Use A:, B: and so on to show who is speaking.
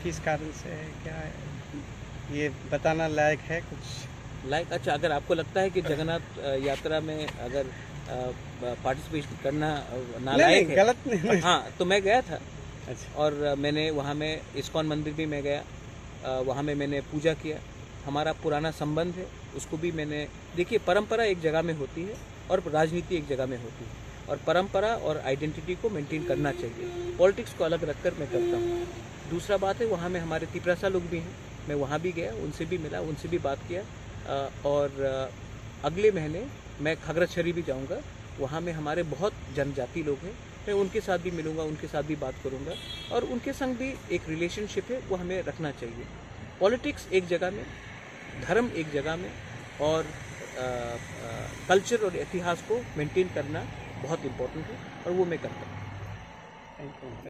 A: किस कारण से है, क्या है, ये बताना लायक है कुछ?
B: लाइक अच्छा, अगर आपको लगता है कि जगन्नाथ यात्रा में अगर पार्टिसिपेट करना नालायक है,
A: गलत नहीं।
B: हाँ, तो मैं गया था।
A: अच्छा।
B: और मैंने वहाँ में इस्कॉन मंदिर भी मैं गया, वहाँ में मैंने पूजा किया। हमारा पुराना संबंध है, उसको भी मैंने देखिए, परंपरा एक जगह में होती है और राजनीति एक जगह में होती है, और परंपरा और आइडेंटिटी को मेंटेन करना चाहिए। पॉलिटिक्स को अलग रखकर मैं करता हूँ। दूसरा बात है, वहाँ में हमारे तिपरासा लोग भी हैं, मैं वहाँ भी गया, उनसे भी मिला, उनसे भी बात किया। और अगले महीने मैं खगड़ाछड़ी भी जाऊँगा, वहाँ में हमारे बहुत जनजाति लोग हैं, मैं उनके साथ भी मिलूँगा, उनके साथ भी बात करूँगा, और उनके संग भी एक रिलेशनशिप है, वो हमें रखना चाहिए। पॉलिटिक्स एक जगह में, धर्म एक जगह में, और कल्चर और इतिहास को मेंटेन करना बहुत इम्पोर्टेंट है, और वो मैं करता हूँ।
A: Thank you.